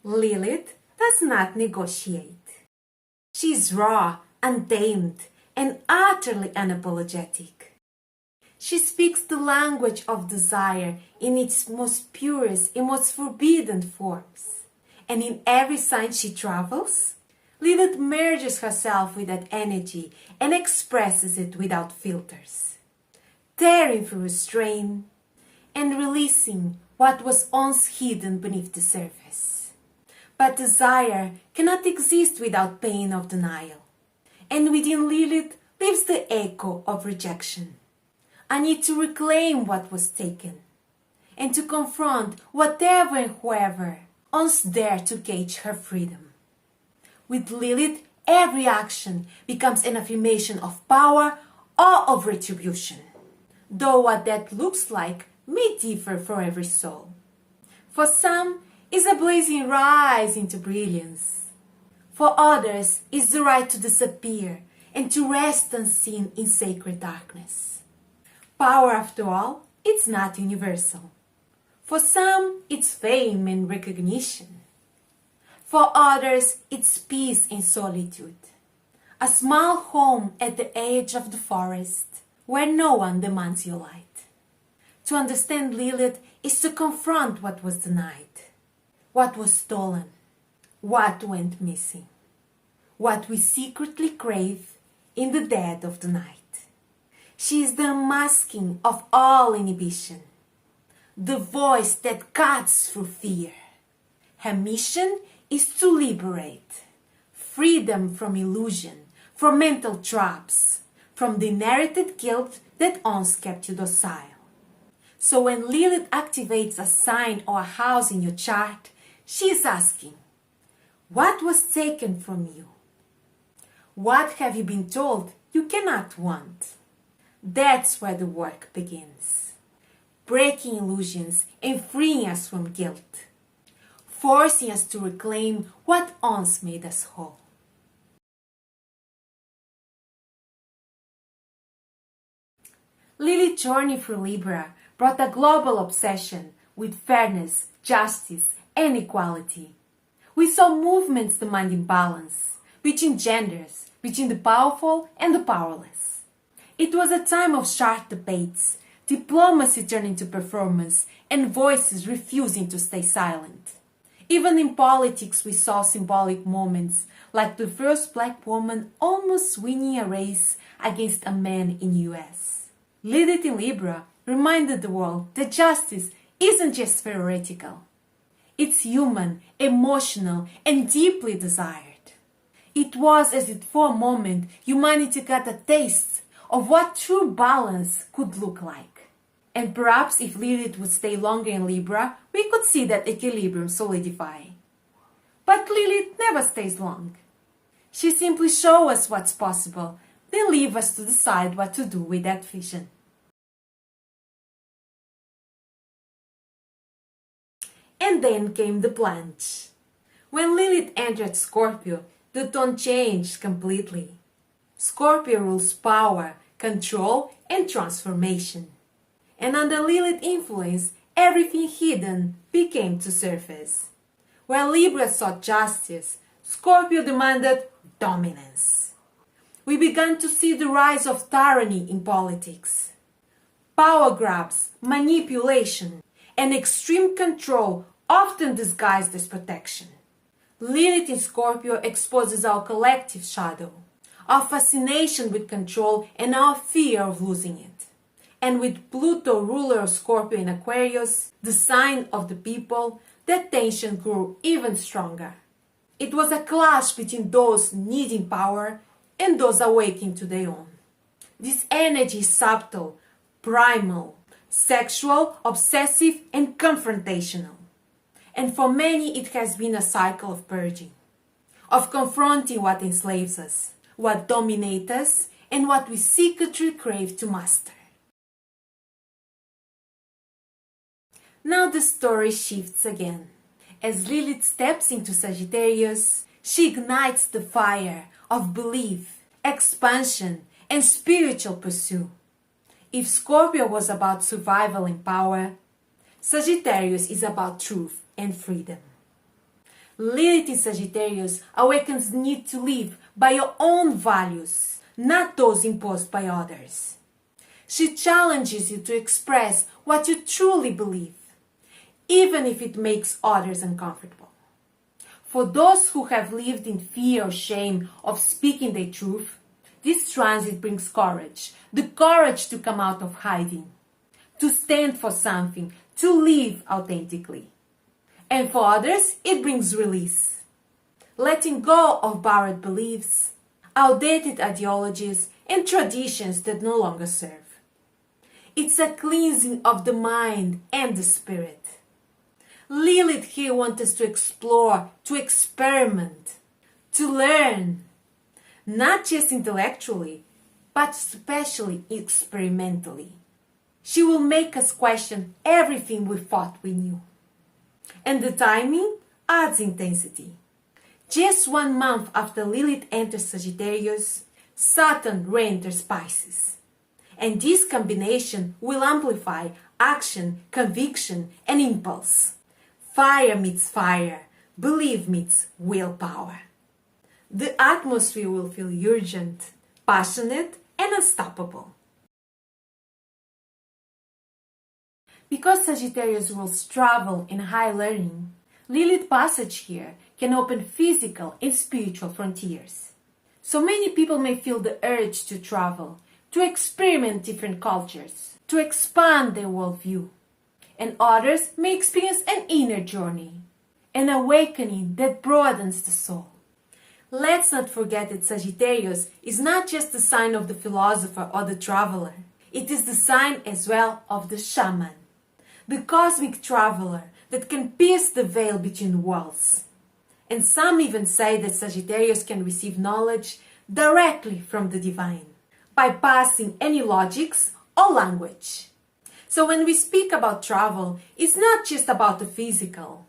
Lilith does not negotiate. She is raw, untamed, and utterly unapologetic. She speaks the language of desire in its most purest and most forbidden forms. And in every sign she travels, Lilith merges herself with that energy and expresses it without filters, tearing through restraint and releasing what was once hidden beneath the surface. But desire cannot exist without pain of denial, and within Lilith lives the echo of rejection. A need to reclaim what was taken, and to confront whatever and whoever once dared to cage her freedom. With Lilith, every action becomes an affirmation of power or of retribution, though what that looks like may differ for every soul. For some, is a blazing rise into brilliance. For others, is the right to disappear and to rest unseen in sacred darkness. Power, after all, it's not universal. For some, it's fame and recognition. For others, it's peace and solitude. A small home at the edge of the forest, where no one demands your light. To understand Lilith is to confront what was denied, what was stolen, what went missing, what we secretly crave in the dead of the night. She is the unmasking of all inhibition, the voice that cuts through fear. Her mission is to liberate, freedom from illusion, from mental traps, from the inherited guilt that once kept you docile. So when Lilith activates a sign or a house in your chart, she is asking, what was taken from you? What have you been told you cannot want? That's where the work begins. Breaking illusions and freeing us from guilt. Forcing us to reclaim what once made us whole. Lilith's journey through Libra brought a global obsession with fairness, justice, and equality. We saw movements demanding balance between genders, between the powerful and the powerless. It was a time of sharp debates, diplomacy turning to performance, and voices refusing to stay silent. Even in politics we saw symbolic moments, like the first black woman almost winning a race against a man in the US. Lilith in Libra reminded the world that justice isn't just theoretical. It's human, emotional, and deeply desired. It was as if for a moment humanity got a taste of what true balance could look like. And perhaps if Lilith would stay longer in Libra, we could see that equilibrium solidify. But Lilith never stays long. She simply shows us what's possible, then leaves us to decide what to do with that vision. And then came the plunge. When Lilith entered Scorpio, the tone changed completely. Scorpio rules power, control, and transformation. And under Lilith's influence, everything hidden became to surface. Where Libra sought justice, Scorpio demanded dominance. We began to see the rise of tyranny in politics. Power grabs, manipulation, and extreme control often disguised as protection. Lilith in Scorpio exposes our collective shadow, our fascination with control and our fear of losing it. And with Pluto, ruler of Scorpio in Aquarius, the sign of the people, that tension grew even stronger. It was a clash between those needing power and those awakening to their own. This energy is subtle, primal, sexual, obsessive, and confrontational. And for many it has been a cycle of purging, of confronting what enslaves us, what dominates us, and what we secretly crave to master. Now the story shifts again. As Lilith steps into Sagittarius, she ignites the fire of belief, expansion, and spiritual pursuit. If Scorpio was about survival and power, Sagittarius is about truth and freedom. Lilith in Sagittarius awakens the need to live by your own values, not those imposed by others. She challenges you to express what you truly believe, even if it makes others uncomfortable. For those who have lived in fear or shame of speaking their truth, this transit brings courage, the courage to come out of hiding, to stand for something, to live authentically. And for others, it brings release, letting go of borrowed beliefs, outdated ideologies, and traditions that no longer serve. It's a cleansing of the mind and the spirit. Lilith here wants us to explore, to experiment, to learn, not just intellectually, but especially experimentally. She will make us question everything we thought we knew. And the timing adds intensity. Just 1 month after Lilith enters Sagittarius, Saturn re-enters Pisces. And this combination will amplify action, conviction, and impulse. Fire meets fire, belief meets willpower. The atmosphere will feel urgent, passionate, and unstoppable. Because Sagittarius rules travel and high learning, Lilith passage here can open physical and spiritual frontiers. So many people may feel the urge to travel, to experiment different cultures, to expand their worldview. And others may experience an inner journey, an awakening that broadens the soul. Let's not forget that Sagittarius is not just the sign of the philosopher or the traveler. It is the sign as well of the shaman, the cosmic traveler that can pierce the veil between worlds. And some even say that Sagittarius can receive knowledge directly from the divine, bypassing any logics or language. So when we speak about travel, it's not just about the physical.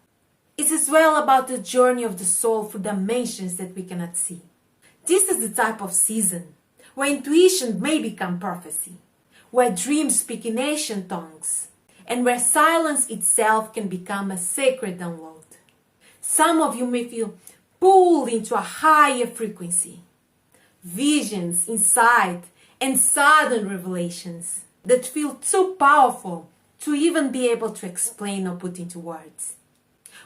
It's as well about the journey of the soul through dimensions that we cannot see. This is the type of season where intuition may become prophecy, where dreams speak in ancient tongues, and where silence itself can become a sacred download. Some of you may feel pulled into a higher frequency, visions, insight, and sudden revelations that feel too powerful to even be able to explain or put into words.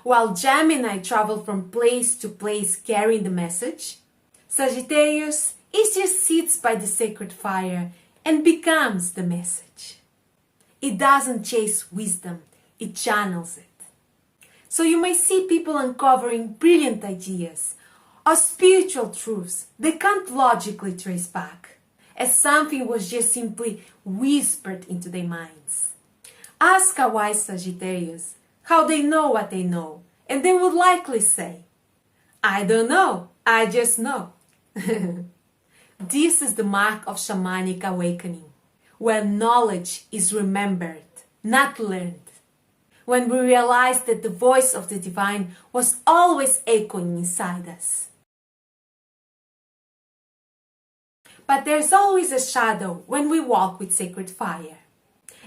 While Gemini travel from place to place carrying the message, Sagittarius just sits by the sacred fire and becomes the message. It doesn't chase wisdom, it channels it. So you may see people uncovering brilliant ideas or spiritual truths they can't logically trace back, as something was just simply whispered into their minds. Ask a wise Sagittarius how they know what they know, and they would likely say, "I don't know, I just know." This is the mark of shamanic awakening, where knowledge is remembered, not learned. When we realize that the voice of the divine was always echoing inside us. But there's always a shadow when we walk with sacred fire.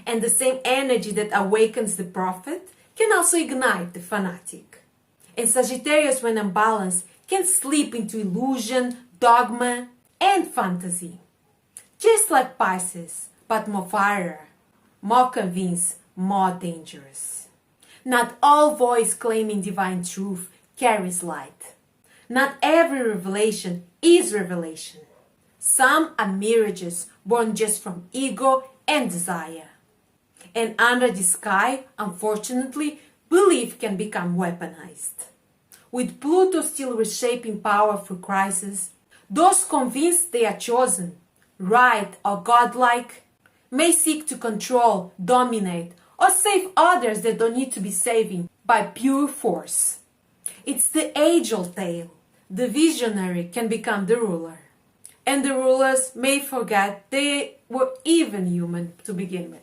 And the same energy that awakens the prophet can also ignite the fanatic. And Sagittarius, when unbalanced, can slip into illusion, dogma, and fantasy. Just like Pisces, but more fire, more convinced, more dangerous. Not all voice claiming divine truth carries light. Not every revelation is revelation. Some are mirages born just from ego and desire. And under the sky, unfortunately, belief can become weaponized. With Pluto still reshaping power through crisis, those convinced they are chosen, right or godlike, may seek to control, dominate, or save others that don't need to be saving by pure force. It's the age-old tale. The visionary can become the ruler. And the rulers may forget they were even human to begin with.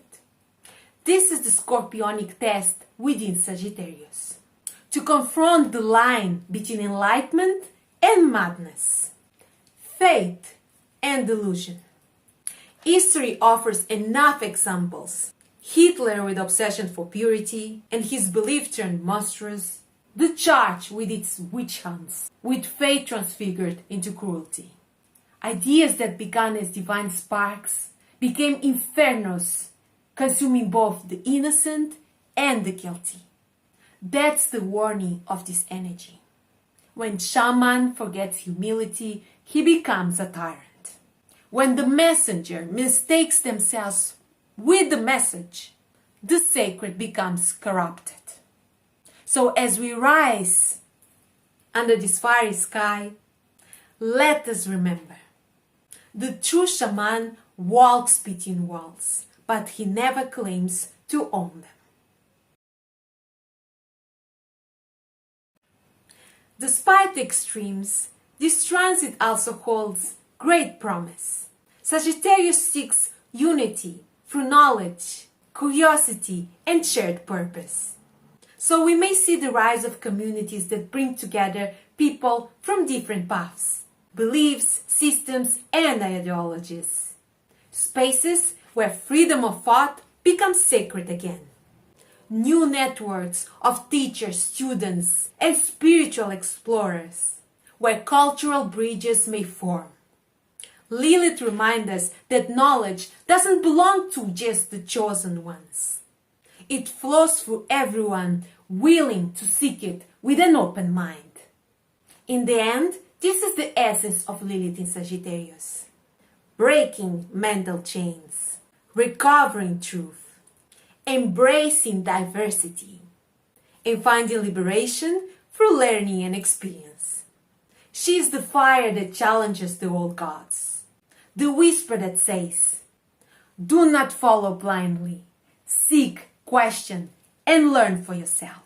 This is the scorpionic test within Sagittarius, to confront the line between enlightenment and madness, faith and delusion. History offers enough examples. Hitler with obsession for purity and his belief turned monstrous. the charge with its witch hunts, with fate transfigured into cruelty. Ideas that began as divine sparks became infernos, consuming both the innocent and the guilty. That's the warning of this energy. When Shaman forgets humility, he becomes a tyrant. When the messenger mistakes themselves with the message, the sacred becomes corrupted. So as we rise under this fiery sky, let us remember, the true shaman walks between walls, but he never claims to own them. Despite the extremes, this transit also holds great promise. Sagittarius seeks unity through knowledge, curiosity, and shared purpose. So we may see the rise of communities that bring together people from different paths, beliefs, systems, and ideologies. Spaces where freedom of thought becomes sacred again. New networks of teachers, students, and spiritual explorers, where cultural bridges may form. Lilith reminds us that knowledge doesn't belong to just the chosen ones. It flows through everyone willing to seek it with an open mind. In the end, this is the essence of Lilith in Sagittarius. Breaking mental chains, recovering truth, embracing diversity, and finding liberation through learning and experience. She is the fire that challenges the old gods, the whisper that says, "Do not follow blindly, seek, question, and learn for yourself."